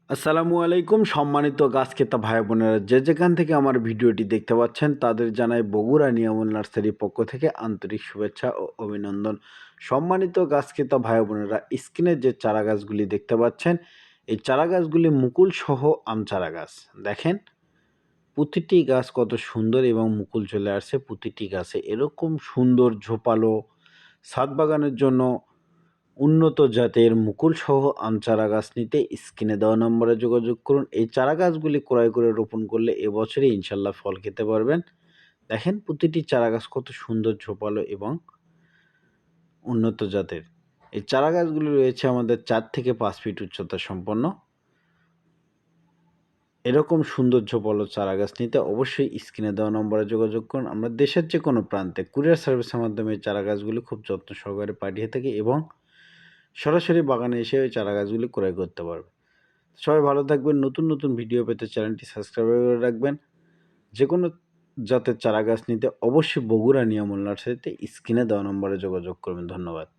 আসসালামু আলাইকুম সম্মানিত গাছ ক্রেতা ভাই বোনেরা, যে যেখান থেকে আমার ভিডিওটি দেখতে পাচ্ছেন তাদের জানাই বগুড়া নিয়ামল নার্সারির পক্ষ থেকে আন্তরিক শুভেচ্ছা ও অভিনন্দন। সম্মানিত গাছ ক্রেতা ভাই বোনেরা, স্ক্রিনে যে চারা গাছগুলি দেখতে পাচ্ছেন, এই চারা গাছগুলি মুকুল সহ আম চারা গাছ। দেখেন প্রতিটি গাছ কত সুন্দর এবং মুকুল চলে আসছে। প্রতিটি গাছে এরকম সুন্দর ঝোপালো ছাদ বাগানের জন্য উন্নত জাতের মুকুলসহ আম চারা গাছ নিতে স্ক্রিনে দেওয়া নম্বরে যোগাযোগ করুন। এই চারা গাছগুলি ক্রয় করে রোপণ করলে এবছরই ইনশাল্লাহ ফল খেতে পারবেন। দেখেন প্রতিটি চারা গাছ কত সুন্দর ঝোপালো এবং উন্নত জাতের। এই চারা গাছগুলি রয়েছে আমাদের 4 থেকে 5 ফিট উচ্চতা সম্পন্ন। এরকম সুন্দর ঝোপালো চারা গাছ নিতে অবশ্যই স্ক্রিনে দেওয়া নম্বরে যোগাযোগ করুন। আমরা দেশের যে কোনো প্রান্তে কুরিয়ার সার্ভিসের মাধ্যমে এই চারা গাছগুলি খুব যত্ন সহকারে পাঠিয়ে থাকি এবং সরাসরি বাগানে এসে ওই চারা গাছগুলি ক্রয় করতে পারবে। সবাই ভালো থাকবেন। নতুন নতুন ভিডিও পেতে চ্যানেলটি সাবস্ক্রাইব করে রাখবেন। যে কোনো জাতের চারা গাছ নিতে অবশ্যই বগুড়া নিয়ামল নার্সারিতে স্ক্রিনে দেওয়া নম্বরে যোগাযোগ করবেন। ধন্যবাদ।